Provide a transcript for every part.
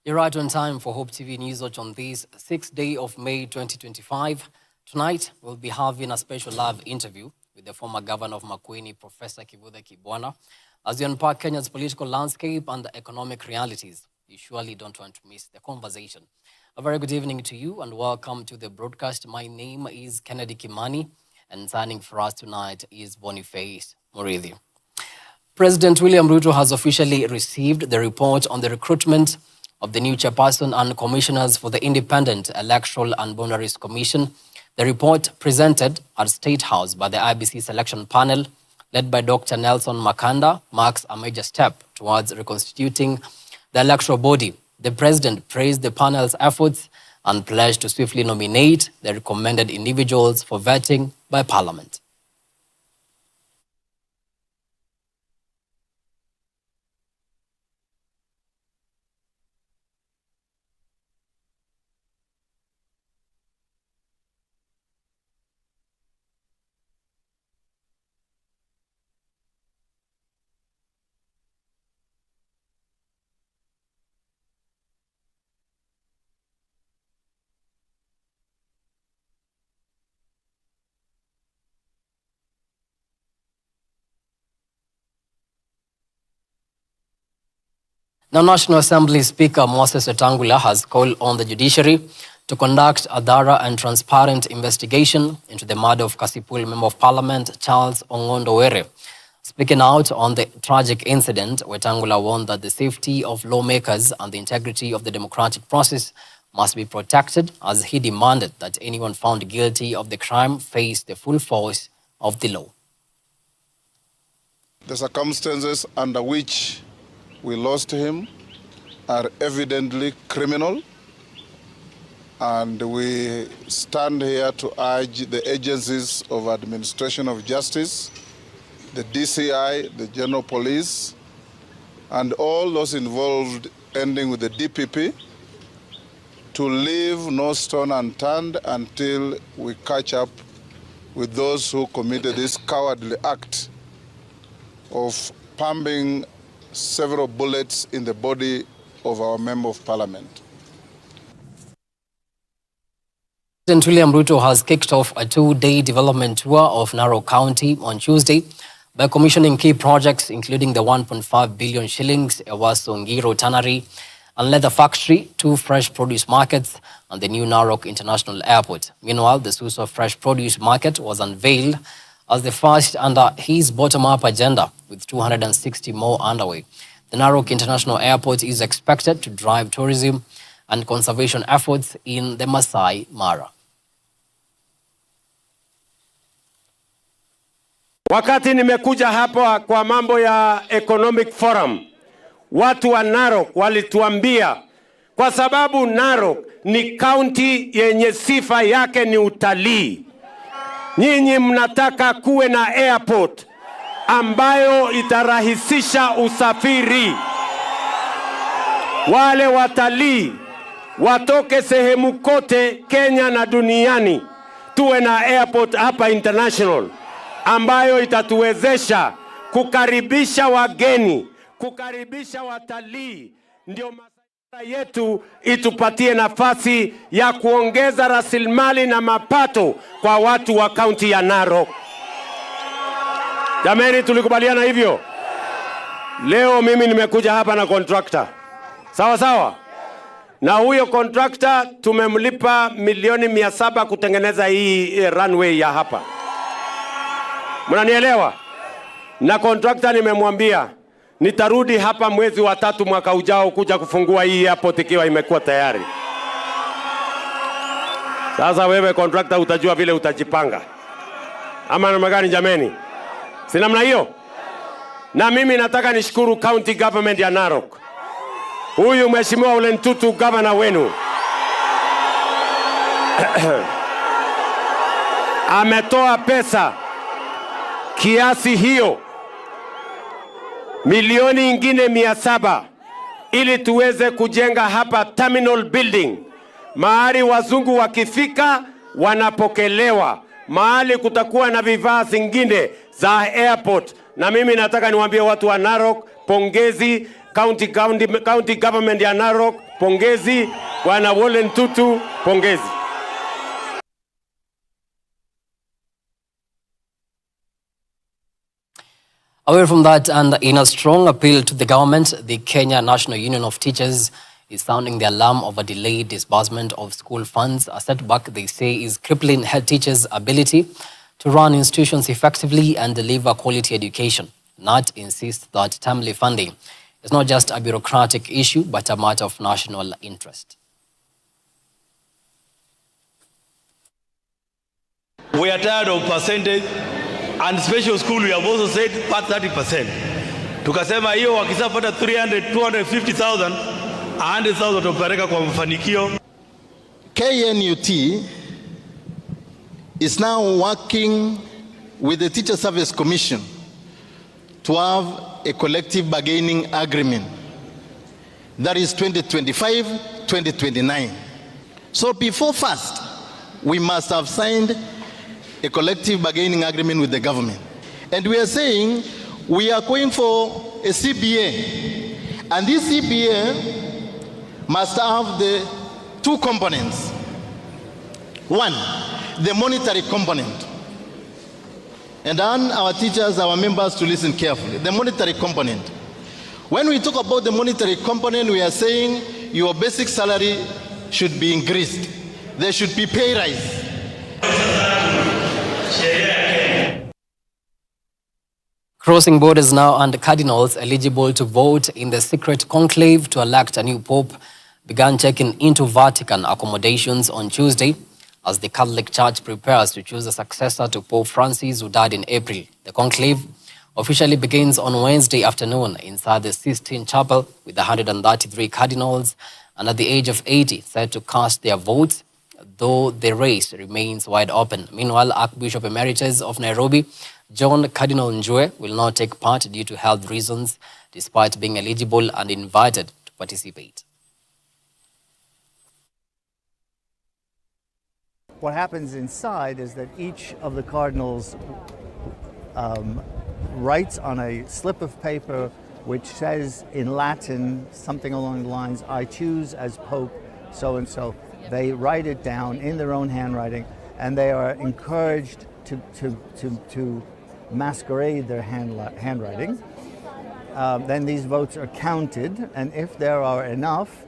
You're right on time for Hope TV Newswatch on this 6th day of May 2025. Tonight, we'll be having a special live interview with the former governor of Makueni, Professor Kibwana, as we unpack Kenya's political landscape and the economic realities. You surely don't want to miss the conversation. A very good evening to you and welcome to the broadcast. My name is Kennedy Kimani and signing for us tonight is Boniface Muridhi. President William Ruto has officially received the report on the recruitment of the new chairperson and commissioners for the Independent Electoral and Boundaries Commission. The report presented at State House by the IEBC selection panel, led by Dr. Nelson Makanda, marks a major step towards reconstituting the electoral body. The president praised the panel's efforts and pledged to swiftly nominate the recommended individuals for vetting by Parliament. Now, National Assembly Speaker Moses Wetangula has called on the judiciary to conduct a thorough and transparent investigation into the murder of Kasipul Member of Parliament Charles Ongondo Were. Speaking out on the tragic incident, Wetangula warned that the safety of lawmakers and the integrity of the democratic process must be protected, as he demanded that anyone found guilty of the crime face the full force of the law. The circumstances under which we lost him are evidently criminal, and we stand here to urge the agencies of administration of justice, the DCI, the General Police, and all those involved, ending with the DPP, to leave no stone unturned until we catch up with those who committed this cowardly act of pumping several bullets in the body of our Member of Parliament. President William Ruto has kicked off a two-day development tour of Narok County on Tuesday by commissioning key projects, including the 1.5 billion shillings Ewaso Ngiro Tannery and Leather Factory, 2 fresh produce markets, and the new Narok International Airport. Meanwhile, the Suso Fresh Produce Market was unveiled as the first under his bottom-up agenda, with 260 more underway. The Narok International Airport is expected to drive tourism and conservation efforts in the Masai Mara. Wakati nimekuja hapo kwa mambo ya Economic Forum, watu wa Narok walituambia kwa sababu Narok ni county yenye sifa yake ni utalii. Nyinyi mnataka kuwe na airport ambayo itarahisisha usafiri. Wale watalii watoke sehemu kote Kenya na duniani, tuwe na airport hapa international ambayo itatuwezesha kukaribisha wageni, kukaribisha watalii. Ndio yetu itupatie nafasi ya kuongeza rasilimali na mapato kwa watu wa kaunti ya Narok. Jamani, tulikubaliana hivyo. Leo mimi nimekuja hapa na contractor. Sawa sawa? Na huyo contractor tumemlipa milioni 700 kutengeneza hii runway ya hapa. Mnanielewa? Na contractor nimemwambia nitarudi hapa mwezi wa 3 mwaka ujao kuja kufungua hii airport ikiwa imekuwa tayari. Sasa wewe contractor utajua vile utajipanga. Ama namna gani jameni? Si namna hiyo? Na mimi nataka nishukuru county government ya Narok. Huyu mheshimiwa Ole Ntutu governor wenu ametoa pesa kiasi hiyo milioni ingine 700 ili tuweze kujenga hapa terminal building. Mahali wazungu wakifika wanapokelewa. Mahali kutakuwa na vifaa zingine za airport Na mimi nataka niwaambie watu wa Narok, pongezi. County government ya Narok, pongezi. Bwana Wole Ntutu, pongezi. Away from that, and in a strong appeal to the government, the Kenya National Union of Teachers is sounding the alarm of a delayed disbursement of school funds. A setback, they say, is crippling head teachers' ability to run institutions effectively and deliver quality education. NAT insists that timely funding is not just a bureaucratic issue, but a matter of national interest. We are tired of percentage, and special school we have also said part 30%. Tukasema hiyo wakisapata 300, 250,000, 100,000 tupeleka kwa mafanikio. KNUT is now working with the Teacher Service Commission to have a collective bargaining agreement that is 2025-2029. So before first, we must have signed a collective bargaining agreement with the government. And we are saying we are going for a CBA. And this CBA must have the two components. One, the monetary component. And I want our teachers, our members to listen carefully. The monetary component. When we talk about the monetary component, we are saying your basic salary should be increased. There should be pay rise. Crossing borders now, and cardinals eligible to vote in the secret conclave to elect a new pope began checking into Vatican accommodations on Tuesday as the Catholic Church prepares to choose a successor to Pope Francis, who died in April. The conclave officially begins on Wednesday afternoon inside the Sistine Chapel with 133 cardinals and at the age of 80 set to cast their votes, though the race remains wide open. Meanwhile, Archbishop Emeritus of Nairobi, John Cardinal Njue, will not take part due to health reasons, despite being eligible and invited to participate. What happens inside is that each of the cardinals writes on a slip of paper which says in Latin something along the lines, "I choose as Pope so-and-so." They write it down in their own handwriting, and they are encouraged to masquerade their handwriting. Then these votes are counted, and if there are enough,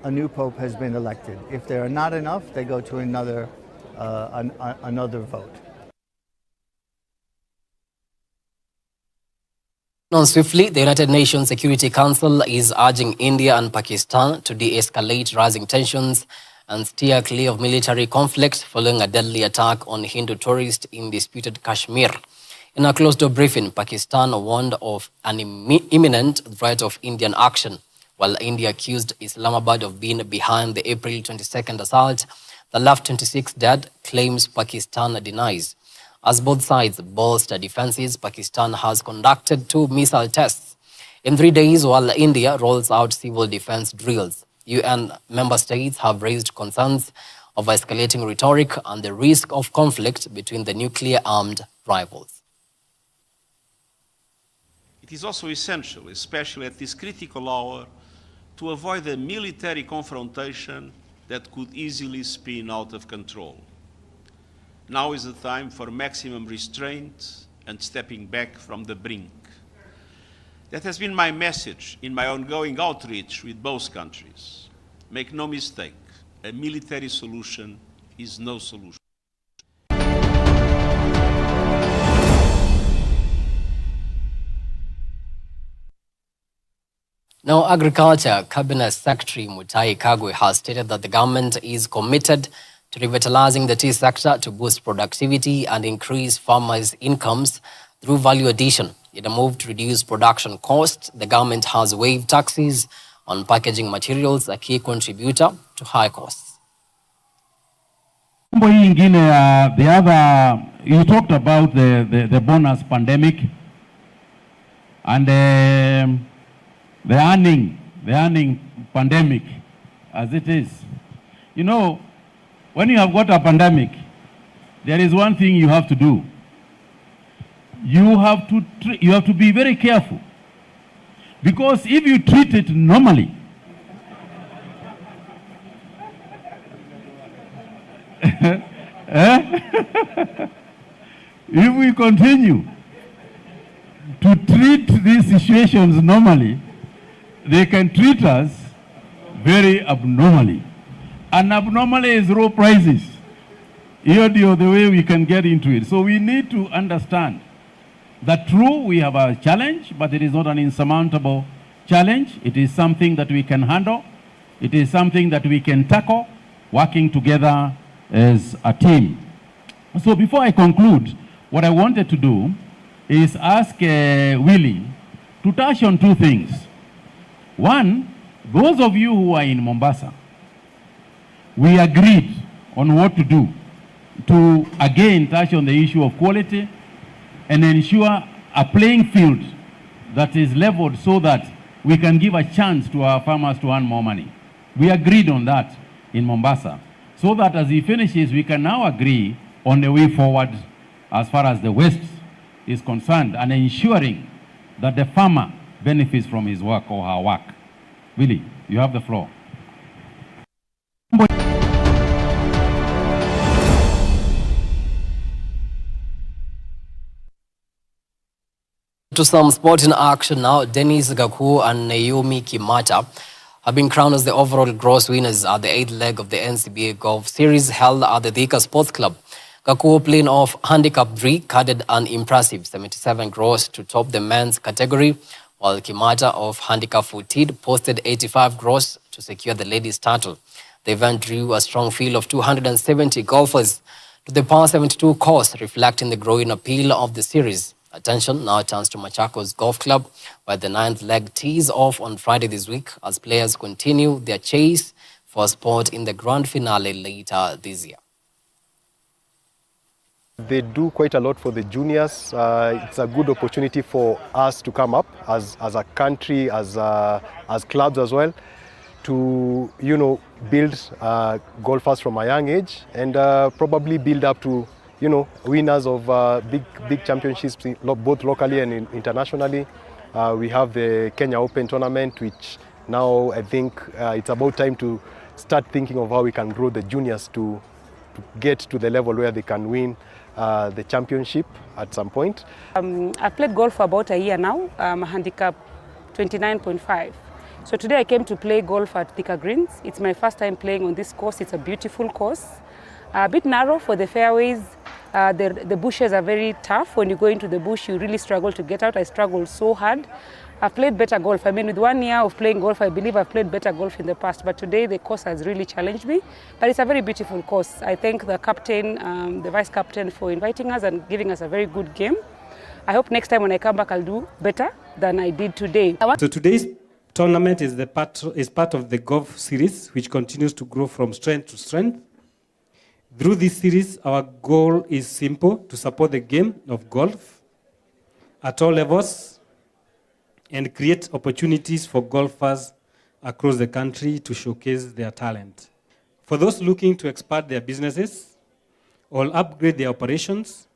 a new pope has been elected. If there are not enough, they go to another vote. On swiftly, the United Nations Security Council is urging India and Pakistan to de-escalate rising tensions and steer clear of military conflict following a deadly attack on Hindu tourists in disputed Kashmir. In a closed-door briefing, Pakistan warned of an imminent threat of Indian action, while India accused Islamabad of being behind the April 22nd assault. The left 26 dead claims Pakistan denies. As both sides bolster defenses, Pakistan has conducted 2 missile tests in 3 days, while India rolls out civil defense drills. UN member states have raised concerns of escalating rhetoric and the risk of conflict between the nuclear-armed rivals. It is also essential, especially at this critical hour, to avoid a military confrontation that could easily spin out of control. Now is the time for maximum restraint and stepping back from the brink. That has been my message in my ongoing outreach with both countries. Make no mistake, a military solution is no solution. Now, Agriculture Cabinet Secretary Mutahi Kagwe has stated that the government is committed to revitalizing the tea sector to boost productivity and increase farmers' incomes through value addition. In a move to reduce production costs, the government has waived taxes on packaging materials, a key contributor to high costs. The other, you talked about the bonus pandemic and the earning pandemic as it is. You know, when you have got a pandemic, there is one thing you have to do. you have to be very careful, because if you treat it normally, if we continue to treat these situations normally, they can treat us very abnormally. And abnormally is low prices. Here the way we can get into it. So we need to understand that true, we have a challenge, but it is not an insurmountable challenge. It is something that we can handle. It is something that we can tackle, working together as a team. So before I conclude, what I wanted to do is ask Willie to touch on two things. One, those of you who are in Mombasa, we agreed on what to do to again touch on the issue of quality and ensure a playing field that is leveled so that we can give a chance to our farmers to earn more money. We agreed on that in Mombasa, so that as he finishes, we can now agree on the way forward as far as the West is concerned, and ensuring that the farmer benefits from his work or her work. Willie, you have the floor. To some sporting action now. Dennis Gaku and Naomi Kimata have been crowned as the overall gross winners at the 8th leg of the NCBA Golf Series held at the Thika Sports Club. Gaku, playing off handicap 3, carded an impressive 77 gross to top the men's category, while Kimata of handicap 14 posted 85 gross to secure the ladies' title. The event drew a strong field of 270 golfers to the par 72 course, reflecting the growing appeal of the series. Attention now turns to Machakos Golf Club, where the 9th leg tees off on Friday this week as players continue their chase for a spot in the grand finale later this year. They do quite a lot for the juniors. It's a good opportunity for us to come up as a country, as clubs as well, to build golfers from a young age and probably build up to winners of big championships, both locally and internationally. We have the Kenya Open tournament, which now I think it's about time to start thinking of how we can grow the juniors to get to the level where they can win the championship at some point. I've played golf for about a year now. I'm a handicap 29.5. So today I came to play golf at Thika Greens. It's my first time playing on this course. It's a beautiful course. A bit narrow for the fairways. The bushes are very tough. When you go into the bush, you really struggle to get out. I struggled so hard. I've played better golf. I mean, with 1 year of playing golf, I believe I've played better golf in the past. But today, the course has really challenged me. But it's a very beautiful course. I thank the captain, the vice captain for inviting us and giving us a very good game. I hope next time when I come back, I'll do better than I did today. So today's tournament is part of the golf series, which continues to grow from strength to strength. Through this series, our goal is simple: to support the game of golf at all levels and create opportunities for golfers across the country to showcase their talent. For those looking to expand their businesses or upgrade their operations,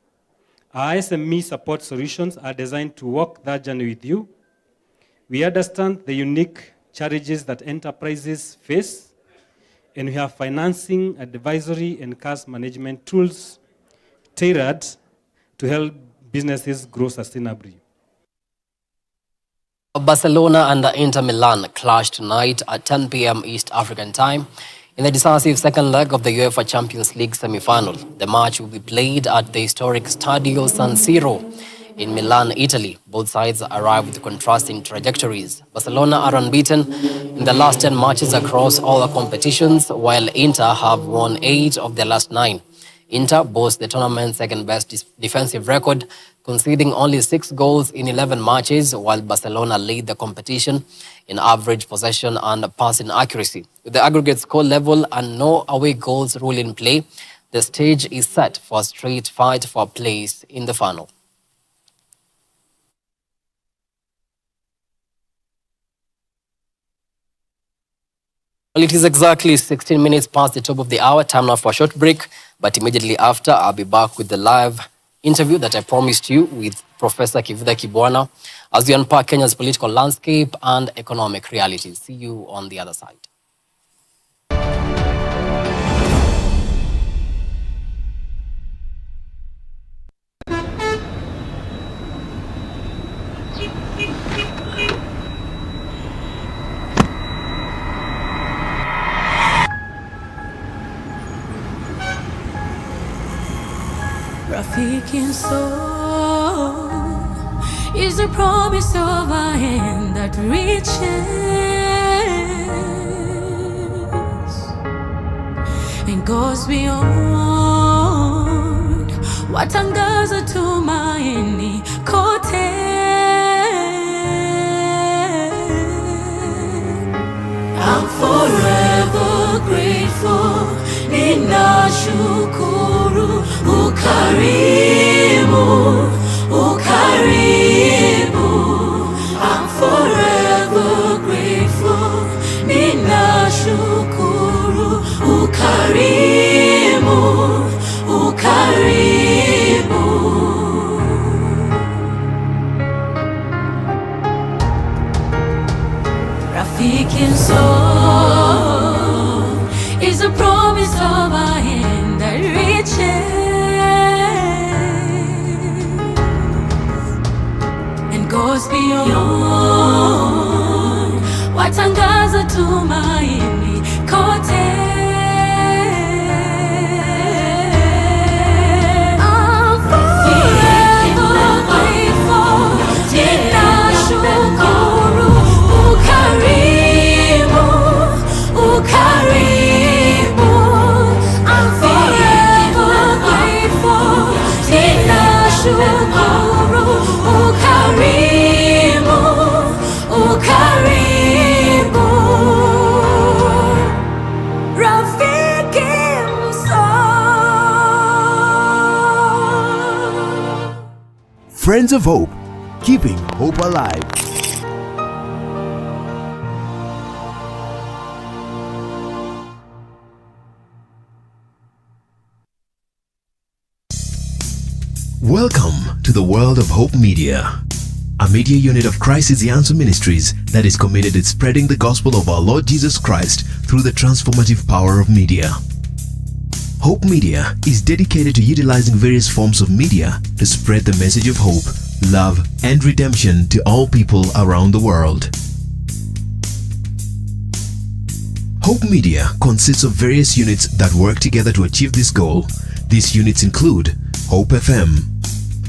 our SME support solutions are designed to walk that journey with you. We understand the unique challenges that enterprises face, and we have financing, advisory, and cash management tools tailored to help businesses grow sustainably. Barcelona and Inter Milan clash tonight at 10 p.m. East African time in the decisive second leg of the UEFA Champions League semi-final. The match will be played at the historic Stadio San Siro in Milan, Italy. Both sides arrive with contrasting trajectories. Barcelona are unbeaten in the last 10 matches across all the competitions, while Inter have won 8 of their last 9. Inter boasts the tournament's second-best defensive record, conceding only 6 goals in 11 matches, while Barcelona lead the competition in average possession and passing accuracy. With the aggregate score level and no away goals rule in play, the stage is set for a straight fight for a place in the final. Well, it is exactly 16 minutes past the top of the hour. Time now for a short break. But immediately after, I'll be back with the live interview that I promised you with Professor Kivutha Kibwana as we unpack Kenya's political landscape and economic realities. See you on the other side. Rafiki soul is a promise of a hand that reaches and goes beyond what angaza tumaini kote. I'm forever grateful, ninashukuru ukarimu, ukarimu. I'm forever grateful, ninashukuru ukarimu, ukarimu. Rafiki soul is a promise of a hand that reaches and goes beyond what angaza tumaini kote. I'm forever grateful, ninashukuru ukarimu, ukarimu. I'm forever grateful, ninashukuru ukarimu, ukarimu. Rafiki soul. Friends of Hope, keeping hope alive. Welcome to the world of Hope Media, a media unit of Christ is the Answer Ministries that is committed to spreading the gospel of our Lord Jesus Christ through the transformative power of media. Hope Media is dedicated to utilizing various forms of media to spread the message of hope, love, and redemption to all people around the world. Hope Media consists of various units that work together to achieve this goal. These units include Hope FM.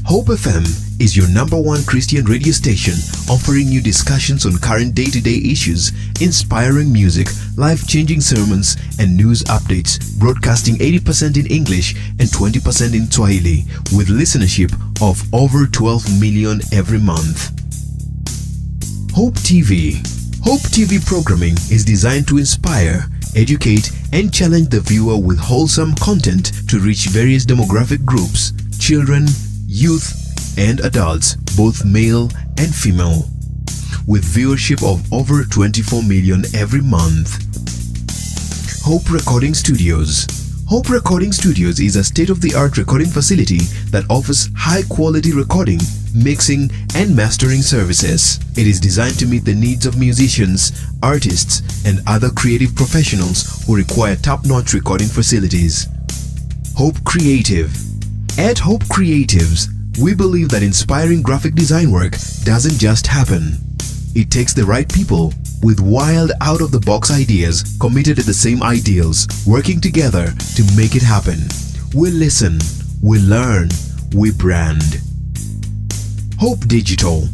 Hope FM is your #1 Christian radio station offering you discussions on current day-to-day issues, inspiring music, life-changing sermons, and news updates, broadcasting 80% in English and 20% in Swahili, with listenership of over 12 million every month. Hope TV. Hope TV programming is designed to inspire, educate, and challenge the viewer with wholesome content to reach various demographic groups, children, youth, and adults, both male and female, with viewership of over 24 million every month. Hope Recording Studios. Hope Recording Studios is a state-of-the-art recording facility that offers high-quality recording, mixing, and mastering services. It is designed to meet the needs of musicians, artists, and other creative professionals who require top-notch recording facilities. Hope Creative. At Hope Creatives, we believe that inspiring graphic design work doesn't just happen. It takes the right people with wild, out-of-the-box ideas committed to the same ideals, working together to make it happen. We listen, we learn, we brand. Hope Digital.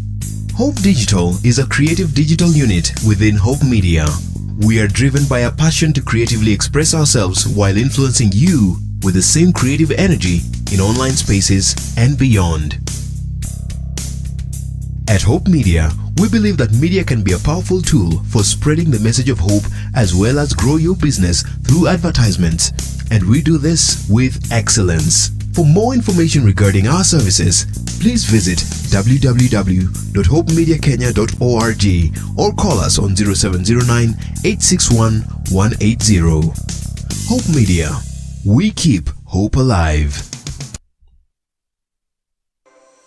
Hope Digital is a creative digital unit within Hope Media. We are driven by a passion to creatively express ourselves while influencing you with the same creative energy in online spaces and beyond. At Hope Media, we believe that media can be a powerful tool for spreading the message of hope as well as grow your business through advertisements, and we do this with excellence. For more information regarding our services, please visit www.hopemediakenya.org or call us on 0709 861 180. Hope Media. We keep hope alive.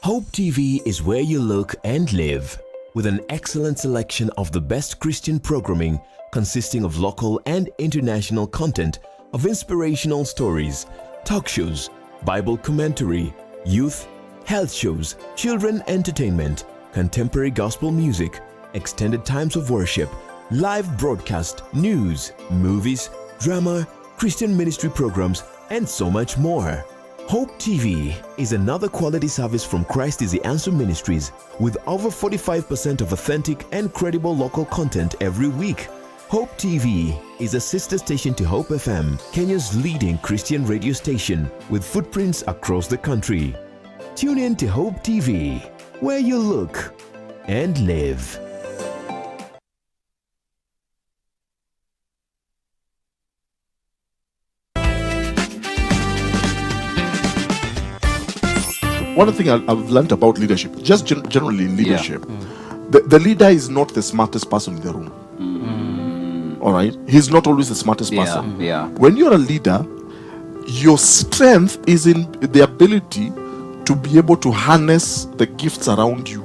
Hope TV is where you look and live, with an excellent selection of the best Christian programming consisting of local and international content of inspirational stories, talk shows, Bible commentary, youth, health shows, children entertainment, contemporary gospel music, extended times of worship, live broadcast, news, movies, drama, Christian ministry programs, and so much more. Hope TV is another quality service from Christ is the Answer Ministries, with over 45% of authentic and credible local content every week. Hope TV is a sister station to Hope FM, Kenya's leading Christian radio station, with footprints across the country. Tune in to Hope TV, where you look and live. One thing I've learned about leadership, just generally in leadership, the leader is not the smartest person in the room. All right? He's not always the smartest person. When you're a leader, your strength is in the ability to be able to harness the gifts around you.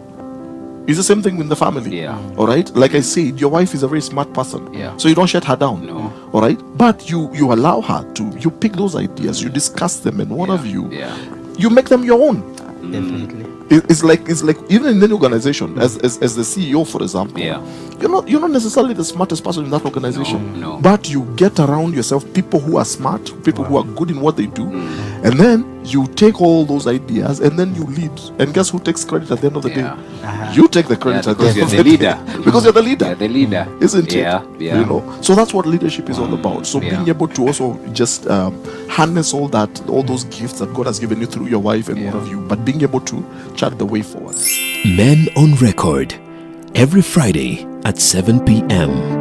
It's the same thing in the family. All right? Like I said, your wife is a very smart person. So you don't shut her down. All right? But you allow her to, you pick those ideas, you discuss them, and one of you make them your own. Definitely. It's like even in any organization, as the CEO, for example, you're not necessarily the smartest person in that organization, but you get around yourself people who are smart, people who are good in what they do, and then you take all those ideas and then you lead. And guess who takes credit at the end of the day? You take the credit at the end of the day. Because you're the leader. You're the leader. Isn't it? You know. So that's what leadership is all about. So being able to also just harness all those gifts that God has given you through your wife and one of you, but being able to chart the way forward. Men on Record, every Friday at 7 p.m.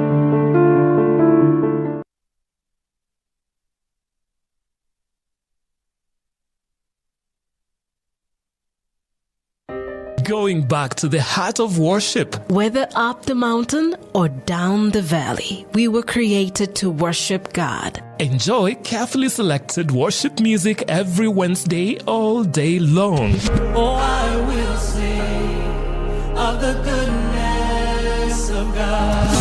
Going back to the heart of worship. Whether up the mountain or down the valley, we were created to worship God. Enjoy carefully selected worship music every Wednesday all day long. Oh, I will sing of the goodness of God.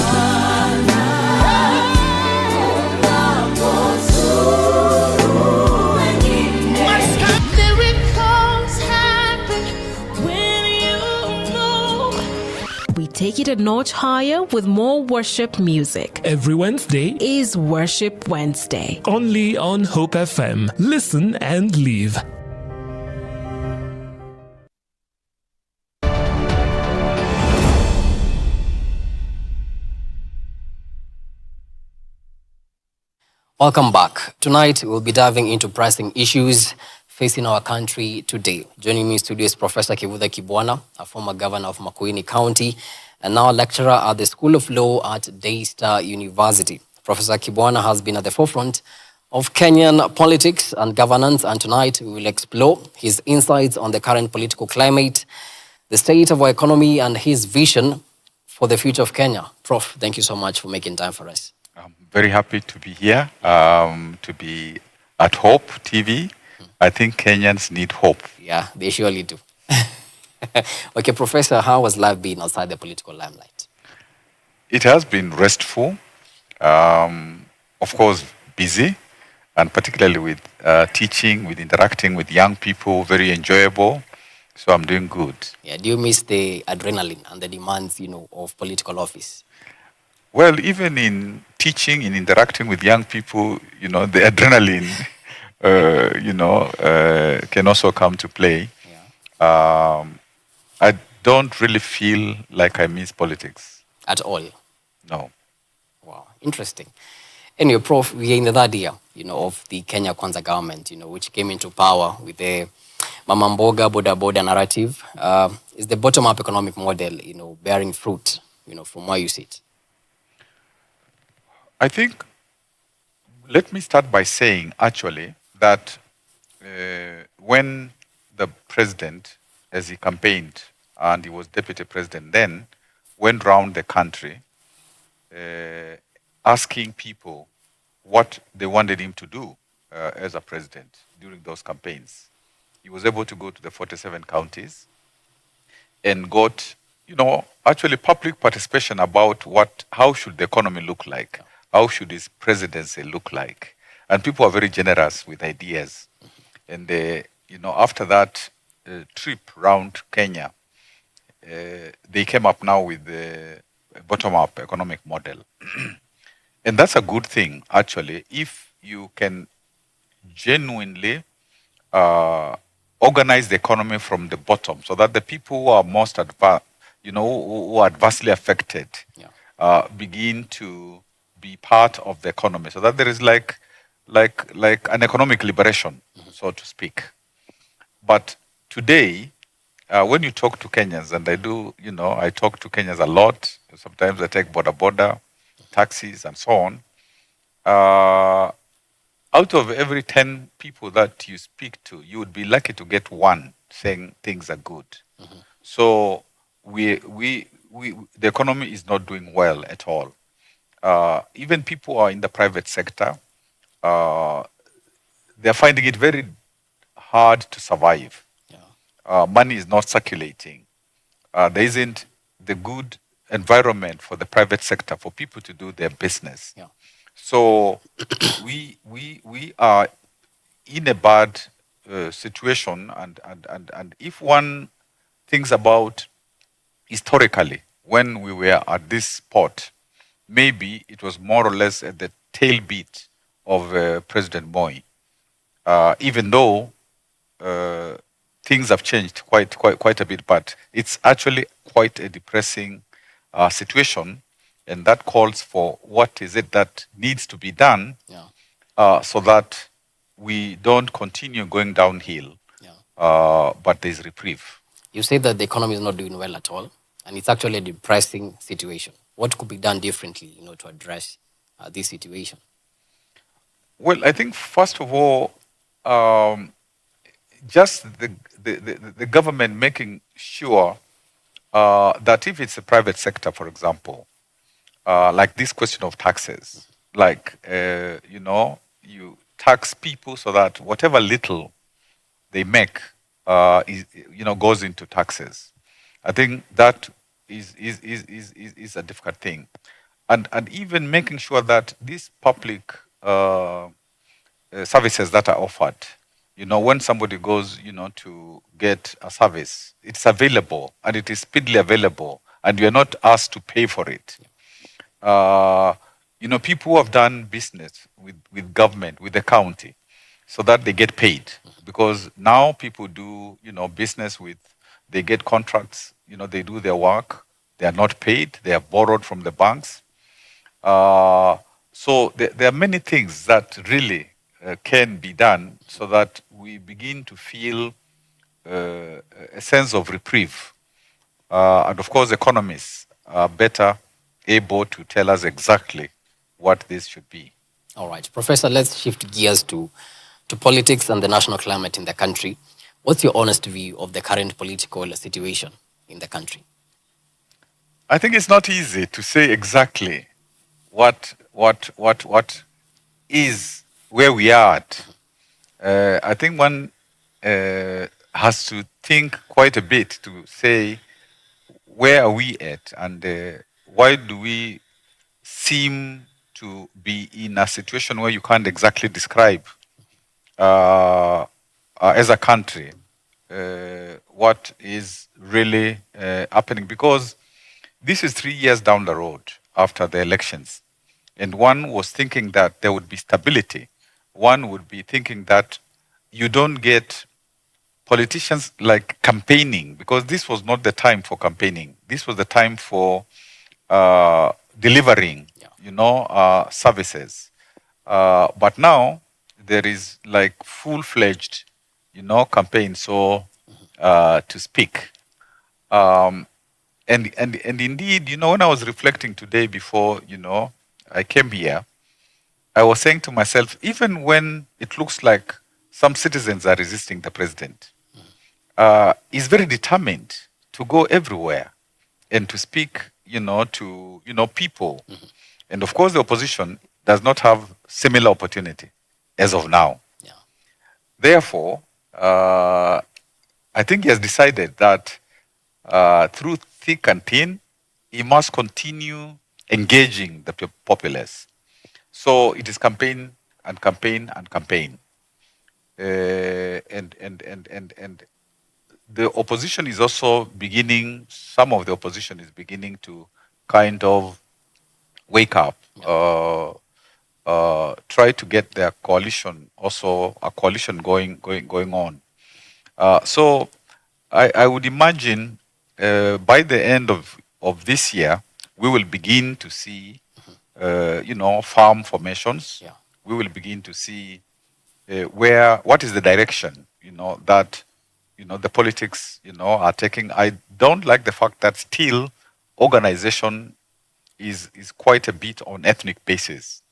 We take it a notch higher with more worship music. Every Wednesday is Worship Wednesday. Only on Hope FM. Listen and live. Welcome back. Tonight, we'll be diving into pressing issues facing our country today. Joining me in studio is Professor Kivutha Kibwana, a former governor of Makueni County, and now a lecturer at the School of Law at Daystar University. Professor Kibwana has been at the forefront of Kenyan politics and governance, and tonight we will explore his insights on the current political climate, the state of our economy, and his vision for the future of Kenya. Prof, thank you so much for making time for us. I'm very happy to be here, to be at Hope TV. I think Kenyans need hope. Yeah, they surely do. Okay, Professor, how has life been outside the political limelight? It has been restful, of course, busy, and particularly with teaching, with interacting with young people, very enjoyable. So I'm doing good. Yeah, do you miss the adrenaline and the demands, of political office? Well, even in teaching, in interacting with young people, the adrenaline, can also come to play. Yeah. I don't really feel like I miss politics. At all? No. Wow, interesting. Anyway, Prof, we are in the third year, of the Kenya Kwanza government, which came into power with the Mama Mboga, Boda Boda narrative. Is the bottom-up economic model, bearing fruit, from where you sit? I think, let me start by saying, actually, that when the president, as he campaigned, and he was deputy president then, went round the country asking people what they wanted him to do as a president during those campaigns. he was able to go to the 47 counties and got, actually public participation about how should the economy look like, how should his presidency look like, and people are very generous with ideas. And after that trip round Kenya, they came up now with the bottom-up economic model. And that's a good thing, actually, if you can genuinely organize the economy from the bottom, so that the people who are most who are adversely affected begin to be part of the economy, so that there is like an economic liberation, so to speak. But today, when you talk to Kenyans, and I do, I talk to Kenyans a lot. Sometimes I take border taxis and so on. Out of every 10 people that you speak to, you would be lucky to get one saying things are good. So the economy is not doing well at all. Even people who are in the private sector, they're finding it very hard to survive. Money is not circulating. There isn't the good environment for the private sector for people to do their business. So we are in a bad situation, and if one thinks about historically when we were at this spot, maybe it was more or less at the tail beat of President Moi, even though things have changed quite a bit, but it's actually quite a depressing situation, and that calls for what is it that needs to be done so that we don't continue going downhill, but there's reprieve. You say that the economy is not doing well at all, and it's actually a depressing situation. What could be done differently, to address this situation? Well, I think first of all, just the government making sure that if it's a private sector, for example, like this question of taxes, like, you tax people so that whatever little they make, goes into taxes. I think that is a difficult thing. And even making sure that these public services that are offered, when somebody goes, to get a service, it's available and it is speedily available, and you're not asked to pay for it. People who have done business with government, with the county, so that they get paid. Because now people do, business they get contracts, they do their work, they are not paid, they are borrowed from the banks. So there are many things that really can be done so that we begin to feel a sense of reprieve. And of course, economists are better able to tell us exactly what this should be. All right. Professor, let's shift gears to politics and the national climate in the country. What's your honest view of the current political situation in the country? I think it's not easy to say exactly what is where we are at. I think one has to think quite a bit to say where are we at, and why do we seem to be in a situation where you can't exactly describe as a country what is really happening, because this is 3 years down the road after the elections, and one was thinking that there would be stability. One would be thinking that you don't get politicians like campaigning, because this was not the time for campaigning. This was the time for delivering, services. But now there is like full-fledged, campaign, so to speak. And indeed, when I was reflecting today before, I came here, I was saying to myself, even when it looks like some citizens are resisting the president, he's very determined to go everywhere and to speak, to, people. And of course, the opposition does not have similar opportunity as of now. Therefore, I think he has decided that through thick and thin, he must continue engaging the populace. So it is campaign and campaign and campaign. And the opposition is also beginning, some of the opposition is beginning to kind of wake up, try to get their coalition, also a coalition going on. So I would imagine by the end of this year, we will begin to see, farm formations. Yeah. We will begin to see what is the direction, that, the politics, are taking. I don't like the fact that still organization is quite a bit on ethnic basis.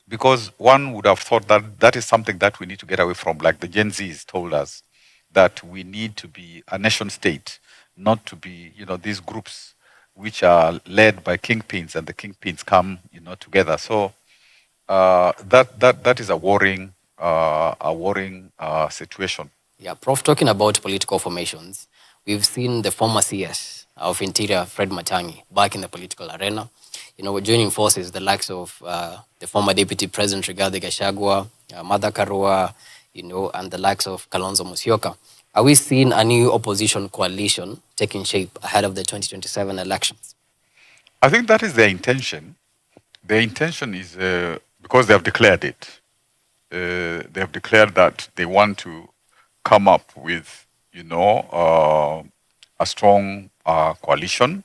Because one would have thought that that is something that we need to get away from, like the Gen Zs told us, that we need to be a nation state, not to be, these groups which are led by kingpins, and the kingpins come, together. So that is a worrying situation. Yeah, Prof, talking about political formations, we've seen the former CS of Interior, Fred Matiang'i, back in the political arena. We're joining forces, the likes of the former Deputy President Rigathi Gachagua, Martha Karua, and the likes of Kalonzo Musyoka. Are we seeing a new opposition coalition taking shape ahead of the 2027 elections? I think that is their intention. Their intention is, because they have declared it, they have declared that they want to come up with, a strong coalition.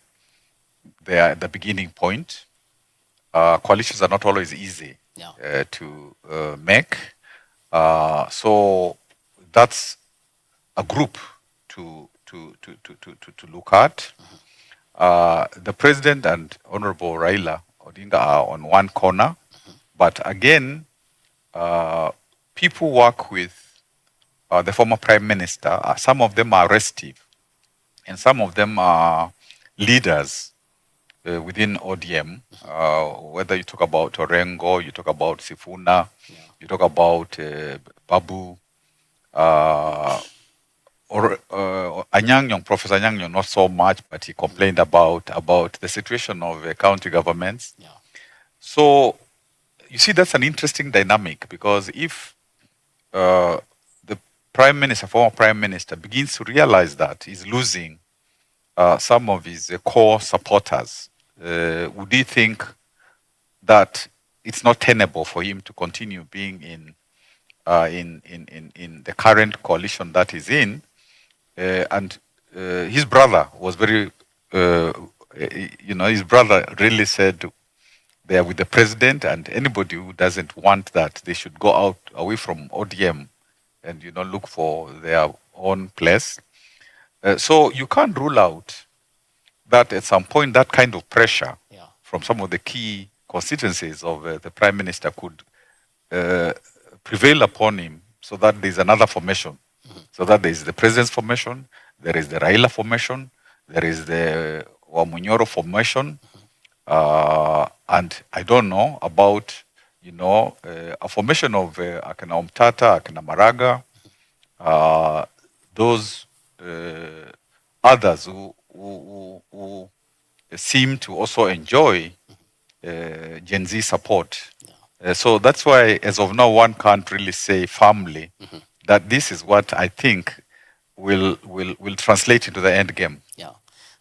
They are at the beginning point. Coalitions are not always easy to make. So that's a group to look at. The president and Honorable Raila Odinga are on one corner, but again, people work with the former prime minister. Some of them are restive, and some of them are leaders within ODM. Whether you talk about Orengo, you talk about Sifuna, you talk about Babu, or Anyang, Professor Anyang, not so much, but he complained about the situation of county governments. Yeah. So you see, that's an interesting dynamic, because if the prime minister, former prime minister, begins to realize that he's losing some of his core supporters, would he think that it's not tenable for him to continue being in the current coalition that he's in? And his brother was very, his brother really said they are with the president, and anybody who doesn't want that, they should go out away from ODM and look for their own place. So you can't rule out that at some point that kind of pressure from some of the key constituencies of the prime minister could prevail upon him, so that there's another formation. So that there is the president's formation, there is the Raila formation, there is the Wamunyoro formation, and I don't know about, a formation of Akina Omtata, Akina Maraga, those others who seem to also enjoy Gen Z support. So that's why, as of now, one can't really say firmly that this is what I think will translate into the end game. Yeah.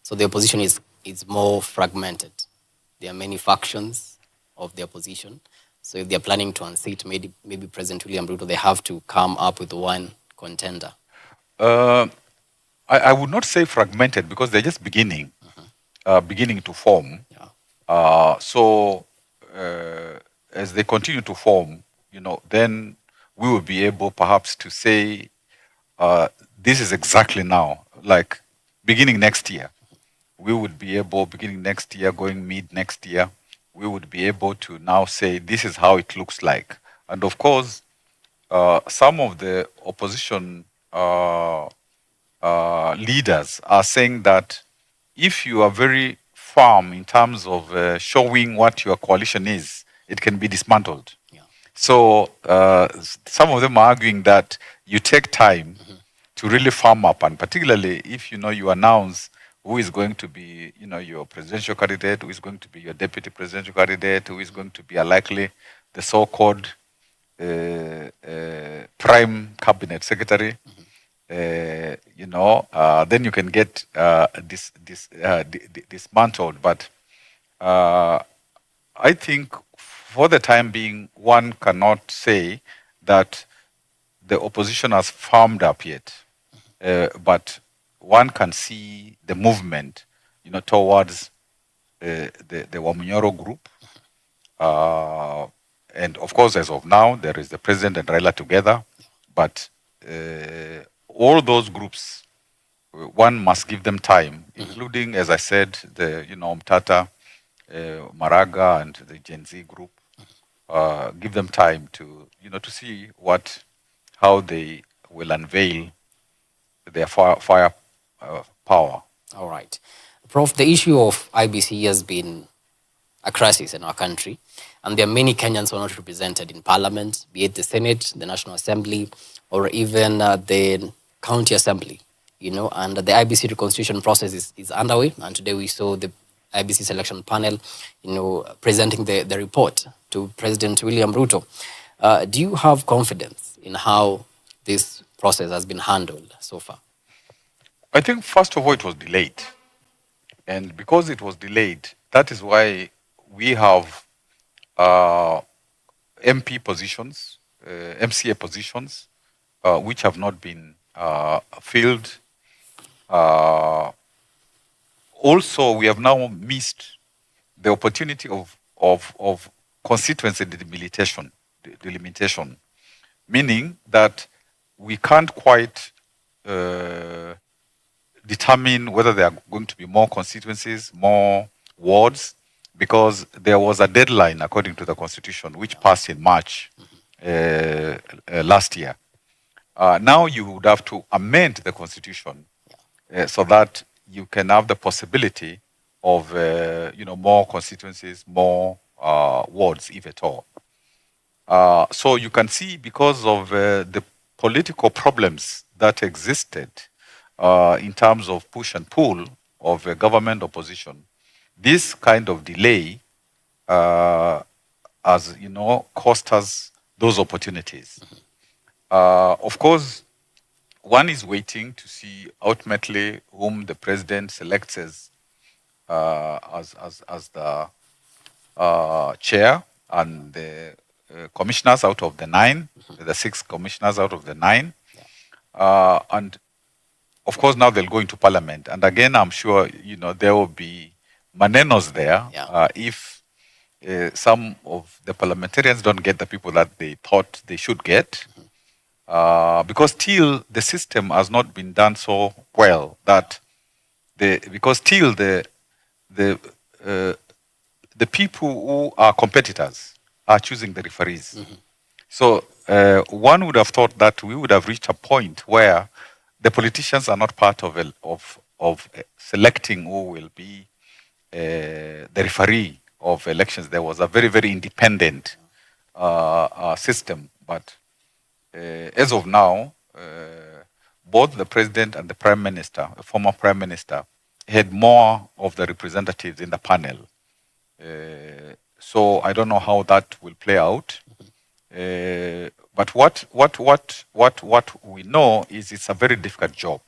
So the opposition is more fragmented. There are many factions of the opposition. So if they're planning to unseat maybe President William Ruto, they have to come up with one contender. I would not say fragmented, because they're just beginning to form. Yeah. So as they continue to form, then we will be able perhaps to say this is exactly now, like beginning next year. We would be able, beginning next year, going mid next year, we would be able to now say this is how it looks like. And of course, some of the opposition leaders are saying that if you are very firm in terms of showing what your coalition is, it can be dismantled. Yeah. So some of them are arguing that you take time to really farm up, and particularly if you announce who is going to be your presidential candidate, who is going to be your deputy presidential candidate, who is going to be likely the so-called prime cabinet secretary. Then you can get dismantled. But I think for the time being, one cannot say that the opposition has farmed up yet, but one can see the movement, towards the Wamunyoro group. And of course, as of now, there is the president and Raila together, but all those groups, one must give them time, including, as I said, the Mtata, Maraga, and the Gen Z group. Give them time to to see how they will unveil their fire power. All right, Prof. The issue of IBC has been a crisis in our country, and there are many Kenyans who are not represented in Parliament, be it the Senate, the National Assembly, or even the County Assembly. And the IBC reconstitution process is underway, and today we saw the IBC selection panel, presenting the report to President William Ruto. Do you have confidence in how this process has been handled so far? I think, first of all, it was delayed. And because it was delayed, that is why we have MP positions, MCA positions, which have not been filled. Also, we have now missed the opportunity of constituency delimitation, meaning that we can't quite determine whether there are going to be more constituencies, more wards, because there was a deadline according to the Constitution, which passed in March last year. Now you would have to amend the Constitution so that you can have the possibility of more constituencies, more wards, if at all. So you can see, because of the political problems that existed in terms of push and pull of government opposition, this kind of delay has cost us those opportunities. Of course, one is waiting to see ultimately whom the president selects as the chair, and the commissioners out of the 9, the 6 commissioners out of the 9. And of course, now they'll go into parliament. And again, I'm sure, there will be manenos there if some of the parliamentarians don't get the people that they thought they should get. Because still the system has not been done so well that because still the people who are competitors are choosing the referees. So one would have thought that we would have reached a point where the politicians are not part of selecting who will be the referee of elections. There was a very, very independent system, but as of now, both the president and the prime minister, the former prime minister, had more of the representatives in the panel. So I don't know how that will play out. But what we know is it's a very difficult job,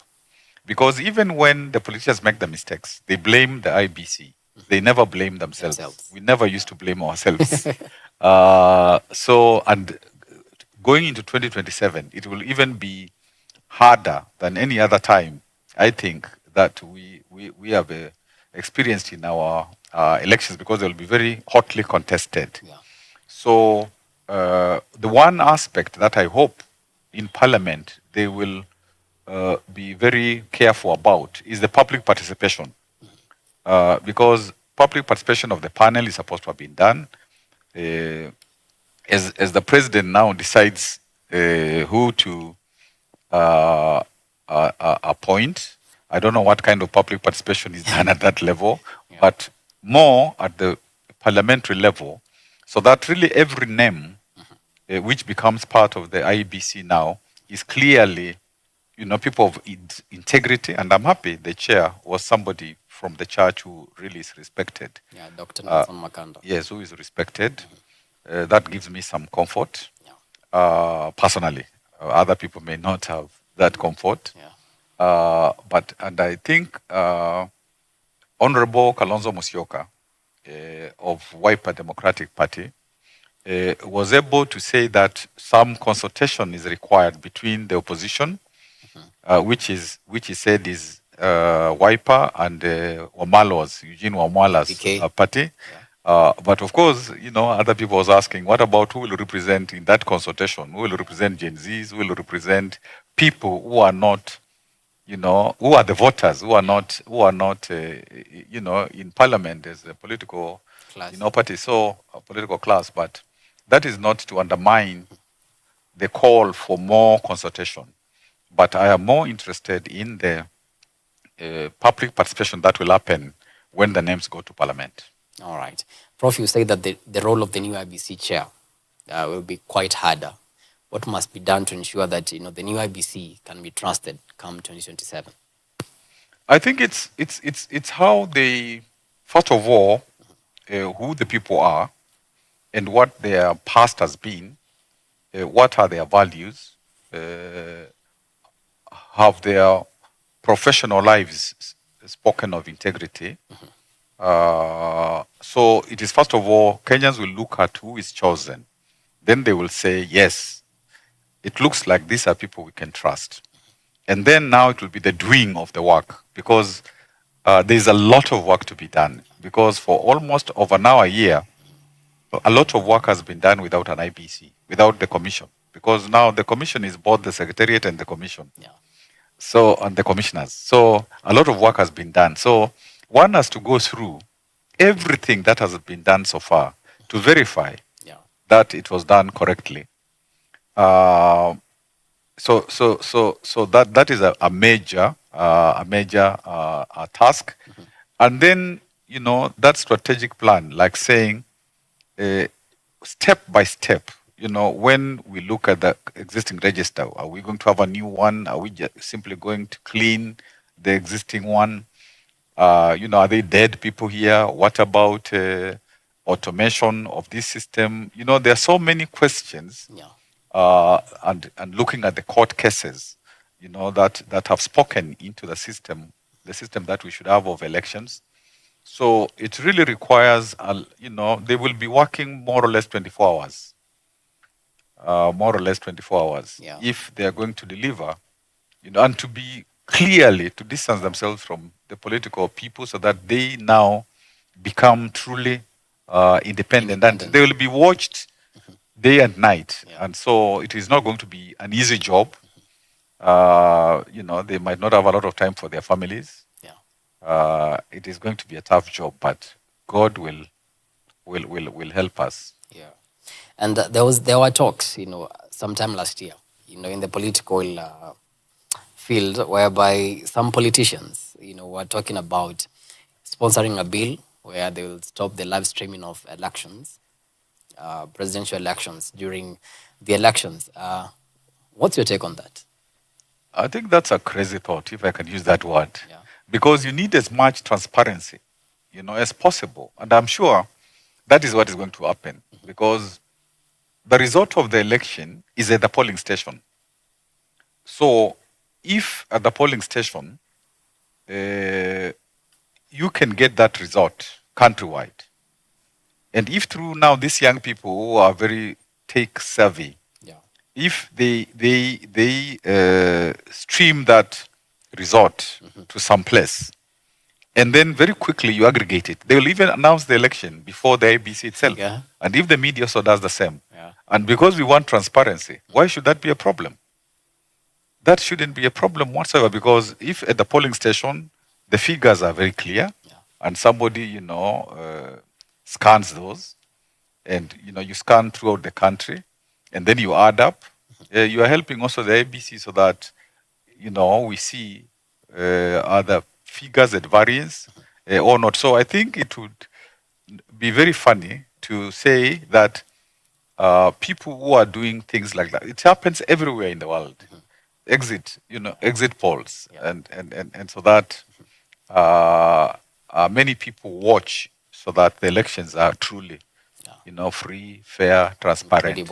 because even when the politicians make the mistakes, they blame the IBC. They never blame themselves. We never used to blame ourselves. And going into 2027, it will even be harder than any other time, I think, that we have experienced in our elections, because they will be very hotly contested. So the one aspect that I hope in Parliament they will be very careful about is the public participation. Because public participation of the panel is supposed to have been done. As the president now decides who to appoint, I don't know what kind of public participation is done at that level, but more at the parliamentary level, so that really every name which becomes part of the IEBC now, is clearly, people of integrity, and I'm happy the chair was somebody from the church who really is respected. Yeah, Dr. Nelson Makanda. Yes, who is respected. That gives me some comfort, personally. Other people may not have that comfort. And I think Honorable Kalonzo Musyoka of Wiper Democratic Party was able to say that some consultation is required between the opposition, which he said is Wiper and Eugene Wamala's party. But of course, other people was asking, what about who will represent in that consultation? Who will represent Gen Zs? Who will represent people who are not, who are the voters, who are not, in parliament as a political class. Party, so a political class. But that is not to undermine the call for more consultation. But I am more interested in the public participation that will happen when the names go to parliament. All right. Prof, you say that the role of the new IBC chair will be quite harder. What must be done to ensure that the new IBC can be trusted come 2027? I think it's how they, first of all, who the people are and what their past has been, what are their values, have their professional lives spoken of integrity. So it is, first of all, Kenyans will look at who is chosen. Then they will say, yes, it looks like these are people we can trust. And then now it will be the doing of the work, because there's a lot of work to be done. Because for almost over now a year, a lot of work has been done without an IBC, without the commission. Because now the commission is both the secretariat and the commission. So, and the commissioners. So a lot of work has been done. So one has to go through everything that has been done so far to verify that it was done correctly. So that is a major task. And then, that strategic plan, like saying step by step, when we look at the existing register, are we going to have a new one? Are we just simply going to clean the existing one? Are they dead people here? What about automation of this system? There are so many questions. And looking at the court cases, that have spoken into the system that we should have of elections. So it really requires, they will be working more or less 24 hours. If they are going to deliver, and to be clearly, to distance themselves from the political people so that they now become truly independent. And they will be watched day and night. And so it is not going to be an easy job. They might not have a lot of time for their families. It is going to be a tough job, but God will help us. And there were talks, sometime last year, in the political field, whereby some politicians, were talking about sponsoring a bill where they will stop the live streaming of elections, presidential elections during the elections. What's your take on that? I think that's a crazy thought, if I can use that word, because you need as much transparency, as possible. And I'm sure that is what is going to happen, because the result of the election is at the polling station. So if at the polling station, you can get that result countrywide, and if through now these young people who are very tech savvy, if they stream that result to some place, and then very quickly you aggregate it, they will even announce the election before the IBC itself. And if the media also does the same, and because we want transparency, why should that be a problem? That shouldn't be a problem whatsoever, because if at the polling station the figures are very clear, and somebody scans those, and you scan throughout the country, and then you add up, you are helping also the IBC so that we see other figures at variance or not. So I think it would be very funny to say that people who are doing things like that. It happens everywhere in the world. Exit polls, and so that many people watch so that the elections are truly, free, fair, transparent,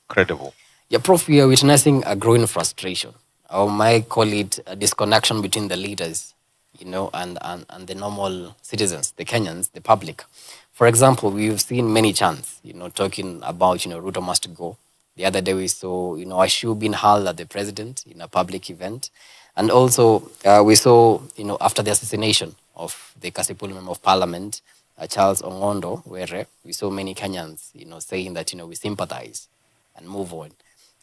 credible. Yeah, Prof, we are witnessing a growing frustration, or might call it a disconnection between the leaders, and the normal citizens, the Kenyans, the public. For example, we've seen many chants, talking about, Ruto must go. The other day we saw, a shoe being hurled at the president in a public event. And also we saw, after the assassination of the Kasipul Member of Parliament, Charles Ongondo, where we saw many Kenyans, saying that, we sympathize and move on.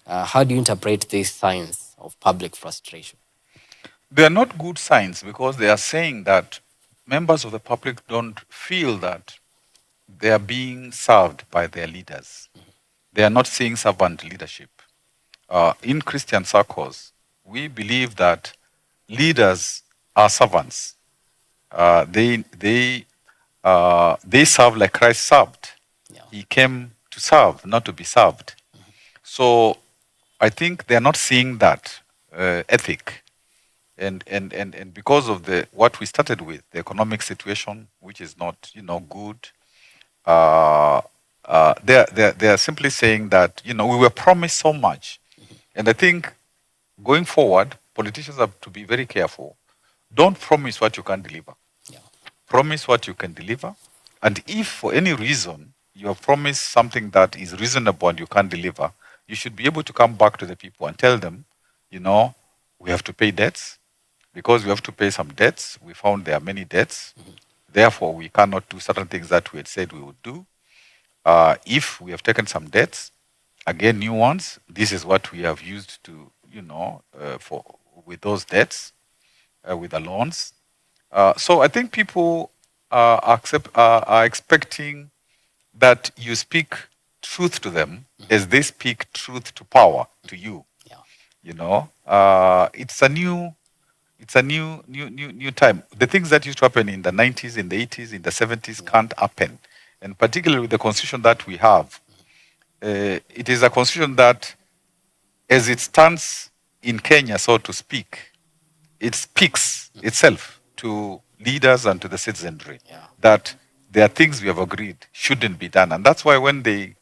How do you interpret these signs of public frustration? They are not good signs because they are saying that members of the public don't feel that they are being served by their leaders. They are not seeing servant leadership. In Christian circles, we believe that leaders are servants. They serve like Christ served. Yeah. He came to serve, not to be served. So I think they are not seeing that ethic. And because of what we started with, the economic situation, which is not good, they are simply saying that we were promised so much. And I think going forward, politicians have to be very careful. Don't promise what you can't deliver. Yeah. Promise what you can deliver. And if for any reason you have promised something that is reasonable and you can't deliver, you should be able to come back to the people and tell them, we have to pay debts. Because we have to pay some debts, we found there are many debts. Therefore, we cannot do certain things that we had said we would do. If we have taken some debts, again, new ones, this is what we have used to, with those debts, with the loans. So I think people are expecting that you speak truth to them as they speak truth to power, to you. Yeah. It's a new time. The things that used to happen in the 90s, in the 80s, in the 70s can't happen. And particularly with the constitution that we have, it is a constitution that, as it stands in Kenya, so to speak, it speaks itself to leaders and to the citizenry that there are things we have agreed shouldn't be done. And that's why when they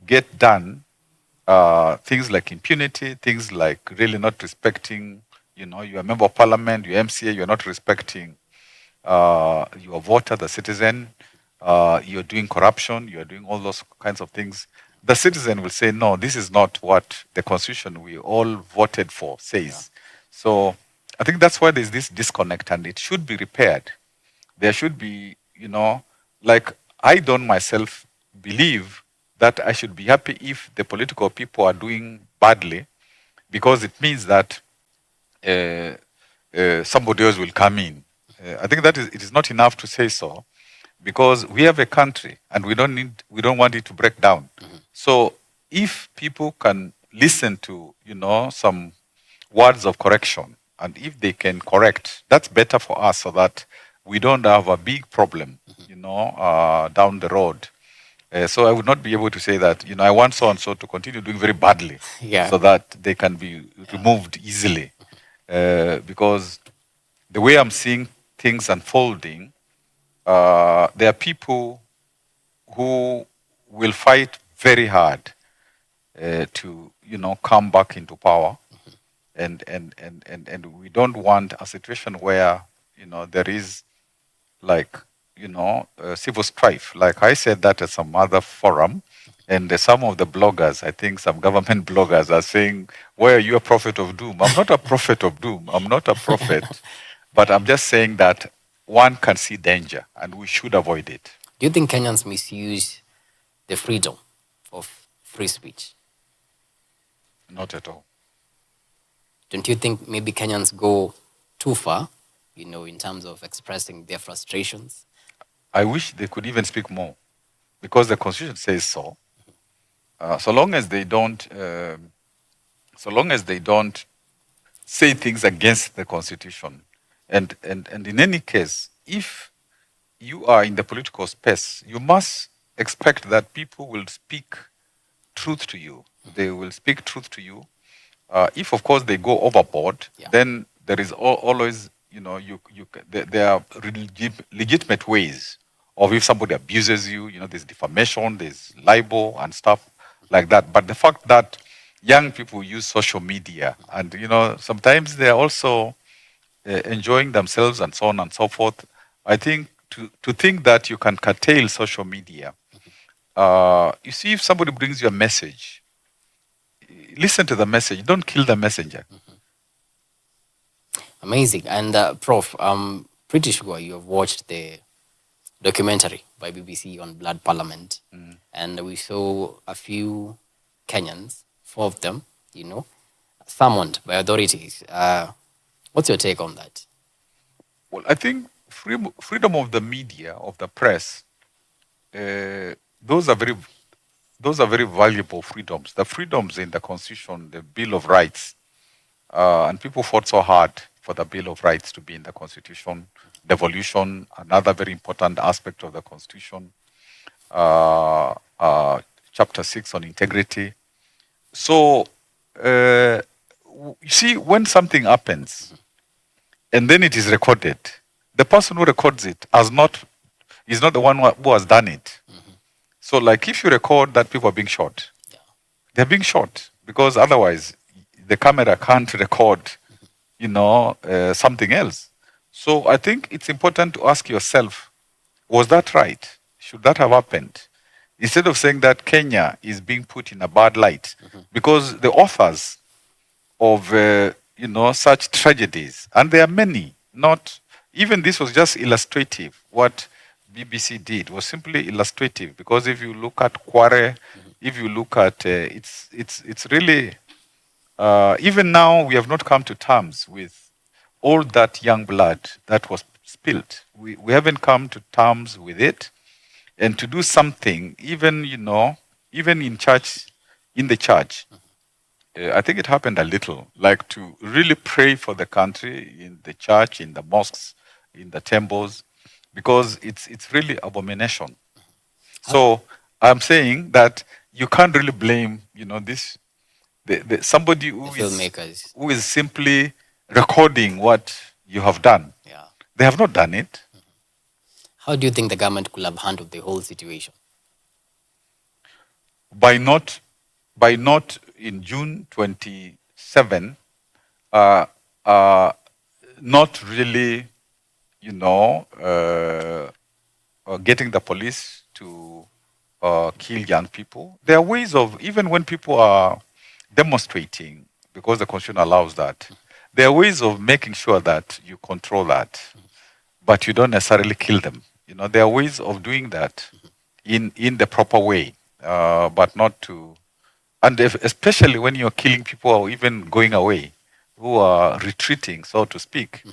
get done, things like impunity, things like really not respecting, you're a member of parliament, you're MCA, you're not respecting your voter, the citizen, you're doing corruption, you're doing all those kinds of things. The citizen will say, no, this is not what the constitution we all voted for says. Yeah. So I think that's why there's this disconnect and it should be repaired. There should be, like I don't myself believe that I should be happy if the political people are doing badly because it means that somebody else will come in. I think that it is not enough to say so, because we have a country and we don't want it to break down. So if people can listen to some words of correction, and if they can correct, that's better for us, so that we don't have a big problem, down the road. So I would not be able to say that I want so and so to continue doing very badly, so that they can be removed easily. Because the way I'm seeing things unfolding, there are people who will fight very hard to come back into power, and we don't want a situation where there is like civil strife. Like I said that at some other forum, and some of the bloggers, I think some government bloggers are saying, why are you a prophet of doom? I'm not a prophet of doom. I'm not a prophet. But I'm just saying that one can see danger and we should avoid it. Do you think Kenyans misuse the freedom of free speech? Not at all. Don't you think maybe Kenyans go too far, in terms of expressing their frustrations? I wish they could even speak more, because the Constitution says so. So long as they don't say things against the Constitution, and in any case, if you are in the political space, you must expect that people will speak truth to you. They will speak truth to you. If, of course, they go overboard, then there is always, there are legitimate ways of if somebody abuses you, there's defamation, there's libel and stuff like that. But the fact that young people use social media and, sometimes they're also enjoying themselves and so on and so forth, I think to think that you can curtail social media, you see, if somebody brings you a message, listen to the message, don't kill the messenger. Amazing. And Prof, I'm pretty sure you have watched the documentary by BBC on Blood Parliament. And we saw a few Kenyans, 4 of them, summoned by authorities. What's your take on that? Well, I think freedom of the media, of the press, those are very valuable freedoms. The freedoms in the Constitution, the Bill of Rights, and people fought so hard for the Bill of Rights to be in the Constitution. Devolution, another very important aspect of the Constitution. Chapter 6 on integrity. So, you see, when something happens and then it is recorded, the person who records it is not the one who has done it. So, like, if you record that people are being shot, they're being shot because otherwise the camera can't record, something else. So I think it's important to ask yourself, was that right? Should that have happened? Instead of saying that Kenya is being put in a bad light, because the authors of, such tragedies, and there are many, even this was just illustrative. What BBC did was simply illustrative, because if you look at Kware, if you look at, it's really, even now we have not come to terms with all that young blood that was spilled. We haven't come to terms with it. And to do something, even in the church, I think it happened a little, like to really pray for the country in the church, in the mosques, in the temples, because it's really abomination. So I'm saying that you can't really blame, somebody who is simply recording what you have done. They have not done it. How do you think the government could have handled the whole situation? By not in June 27, not really, getting the police to kill young people. There are ways of, even when people are demonstrating, because the Constitution allows that, there are ways of making sure that you control that, but you don't necessarily kill them. There are ways of doing that in the proper way, but not to, and especially when you're killing people or even going away, who are retreating, so to speak.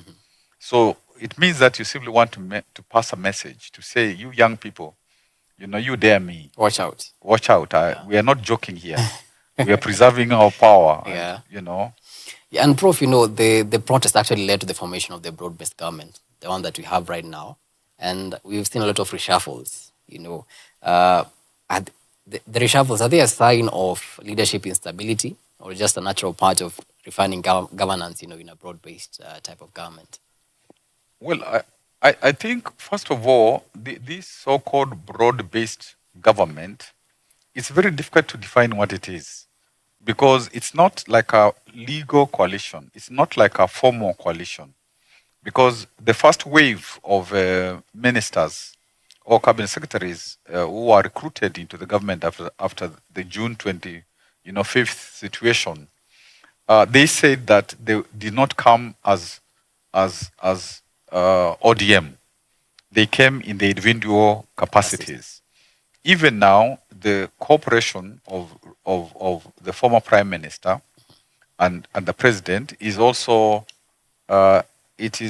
So it means that you simply want to pass a message to say, you young people, you dare me. Watch out. Watch out. We are not joking here. We are preserving our power. Yeah, and Prof, the protest actually led to the formation of the broad-based government, the one that we have right now. And we've seen a lot of reshuffles, the reshuffles, are they a sign of leadership instability or just a natural part of refining governance, in a broad-based type of government? Well, I think, first of all, this so-called broad-based government, it's very difficult to define what it is, because it's not like a legal coalition. It's not like a formal coalition, because the first wave of ministers or cabinet secretaries who are recruited into the government after the June 25th situation, they said that they did not come as ODM. They came in the individual capacities. Even now, the cooperation of the former prime minister and the president is also it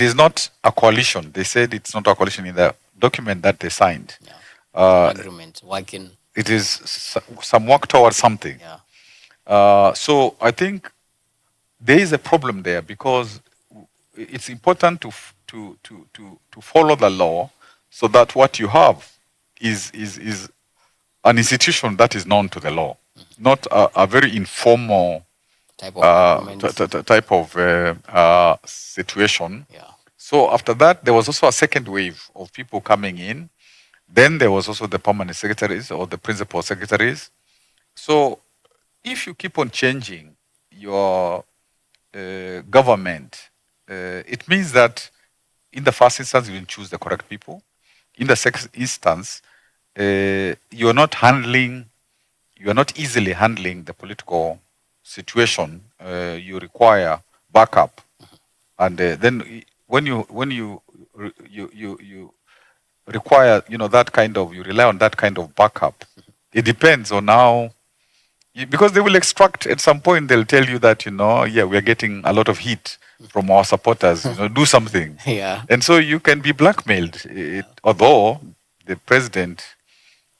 is not a coalition. They said it's not a coalition in the document that they signed. Agreement, working. It is some work towards something. So I think there is a problem there, because it's important to follow the law, so that what you have is an institution that is known to the law, not a very informal type of situation. So after that, there was also a second wave of people coming in. Then there was also the permanent secretaries or the principal secretaries. So if you keep on changing your government, it means that in the first instance, you will choose the correct people. In the second instance, you are not easily handling the political situation. You require backup, and then when you require, that kind of, you rely on that kind of backup. It depends on how, because they will extract at some point. They'll tell you that we are getting a lot of heat from our supporters. Do something. Yeah. And so you can be blackmailed. Although the president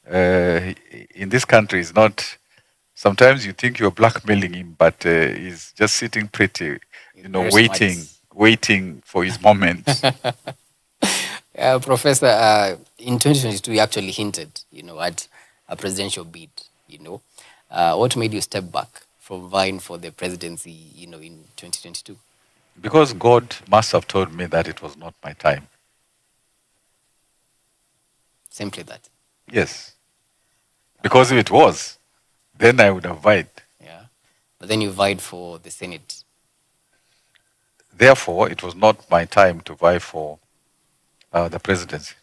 in this country is not. Sometimes you think you're blackmailing him, but he's just sitting pretty, waiting for his moment. Professor, in 2022, you actually hinted, at a presidential bid. What made you step back from vying for the presidency, in 2022? Because God must have told me that it was not my time. Simply that. Yes. Because if it was, then I would have vied. Yeah. But then you vied for the Senate. Therefore, it was not my time to vie for the presidency.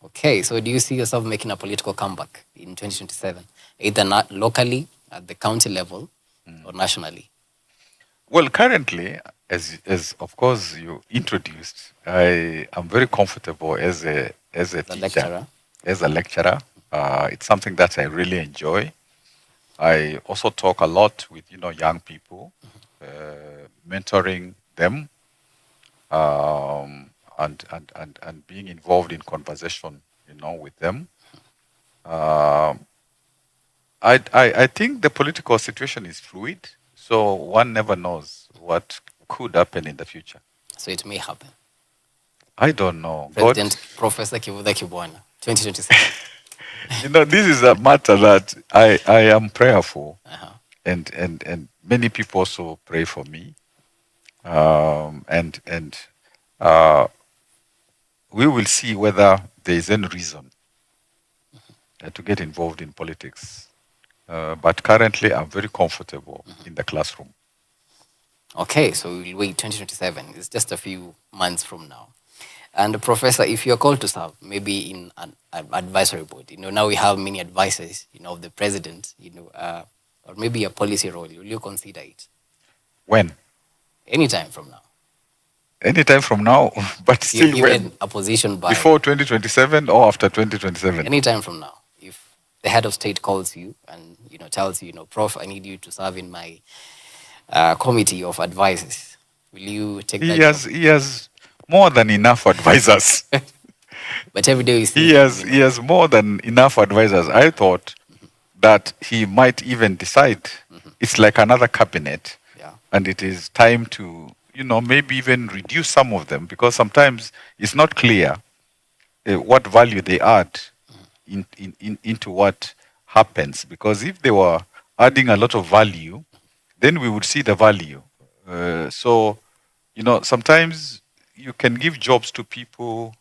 Okay, so do you see yourself making a political comeback in 2027, either not locally, at the county level, or nationally? Well, currently, as of course you introduced, I am very comfortable as a teacher, lecturer. As a lecturer. It's something that I really enjoy. I also talk a lot with young people, mentoring them, and being involved in conversation, with them. I think the political situation is fluid, so one never knows what could happen in the future. So it may happen. I don't know. President Professor Kivutha Kibwana, 2027. This is a matter that I am prayerful, and many people also pray for me, and we will see whether there is any reason to get involved in politics. But currently, I'm very comfortable in the classroom. Okay, so we'll wait 2027. It's just a few months from now. And Professor, if you're called to serve, maybe in an advisory board, now we have many advisors, of the president, or maybe a policy role, will you consider it? When? Anytime from now. Anytime from now, but still when? A position by... Before 2027 or after 2027? Anytime from now. If the head of state calls you and, tells you, Prof, I need you to serve in my committee of advisors, will you take that? He has more than enough advisors. But every day he has more than enough advisors. I thought that he might even decide it's like another cabinet, and it is time to maybe even reduce some of them, because sometimes it's not clear what value they add into what happens. Because if they were adding a lot of value, then we would see the value. So sometimes you can give jobs to people,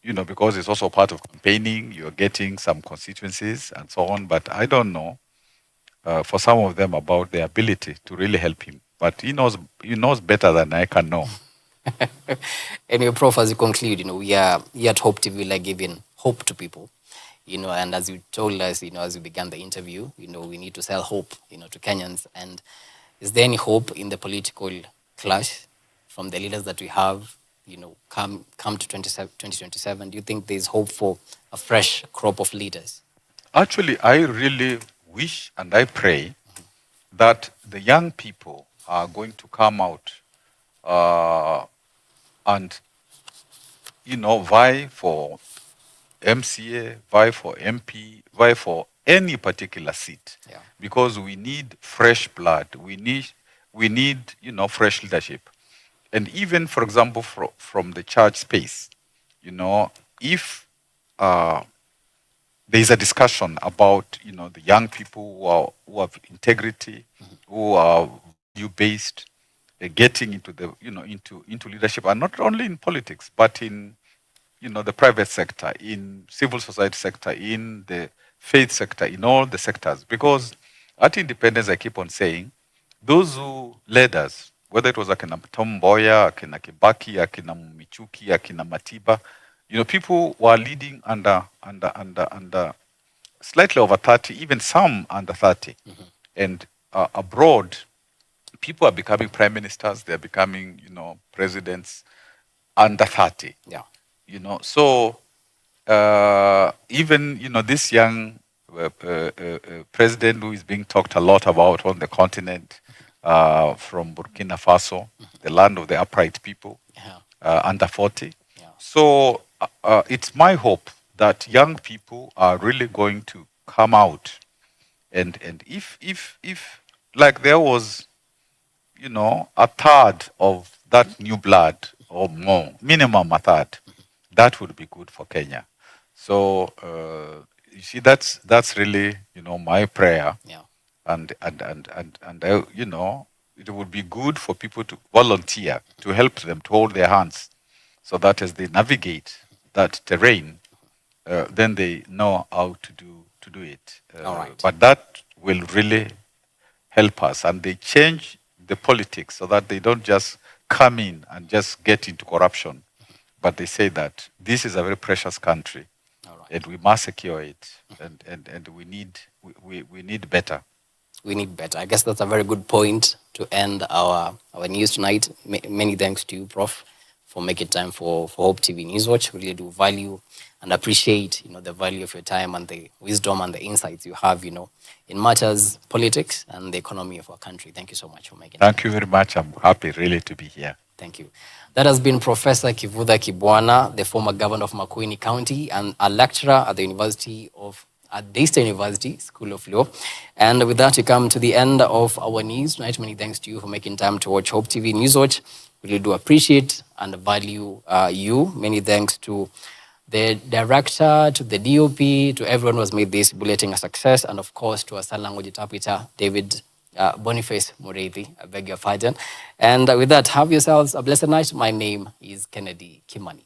because it's also part of campaigning. You're getting some constituencies and so on. But I don't know for some of them about their ability to really help him. But he knows better than I can know. Anyway, Prof, as you conclude, we are here at Hope TV, like giving hope to people. And as you told us, as we began the interview, we need to sell hope, to Kenyans. And is there any hope in the political clash from the leaders that we have, come to 2027? Do you think there's hope for a fresh crop of leaders? Actually, I really wish and I pray that the young people are going to come out and, vie for MCA, vie for MP, vie for any particular seat. Yeah. Because we need fresh blood. We need fresh leadership. And even, for example, from the church space, if there is a discussion about, the young people who have integrity, who are value-based, getting into the, into leadership, and not only in politics, but in, the private sector, in civil society sector, in the faith sector, in all the sectors. Because at independence, I keep on saying, those who led us, whether it was Akina Tom Mboya, Akina Kibaki, Akina Michuki, Akina Matiba, people were leading under slightly over 30, even some under 30. And abroad, people are becoming prime ministers, they're becoming, presidents under 30. Yeah. So even, this young president who is being talked a lot about on the continent, from Burkina Faso, the land of the upright people, under 40. So it's my hope that young people are really going to come out, and if like there was, a third of that new blood or more, minimum a third, that would be good for Kenya. So you see, that's really, my prayer. Yeah. And it would be good for people to volunteer, to help them, to hold their hands, so that as they navigate that terrain, then they know how to do it. All right. But that will really help us, and they change the politics so that they don't just come in and just get into corruption, but they say that this is a very precious country, and we must secure it, and we need better. We need better. I guess that's a very good point to end our news tonight. Many thanks to you, Prof, for making time for Hope TV Newswatch. We really do value and appreciate, the value of your time and the wisdom and the insights you have, in matters politics and the economy of our country. Thank you so much for making time. Thank you very much. I'm happy really to be here. Thank you. That has been Professor Kivutha Kibwana, the former governor of Makueni County and a lecturer at the Daystar University School of Law. And with that, we come to the end of our news tonight. Many thanks to you for making time to watch Hope TV Newswatch. We really do appreciate and value you. Many thanks to the director, to the DOP, to everyone who has made this bulletin a success, and of course to our sign language interpreter, David Boniface Mureithi. I beg your pardon. And with that, have yourselves a blessed night. My name is Kennedy Kimani.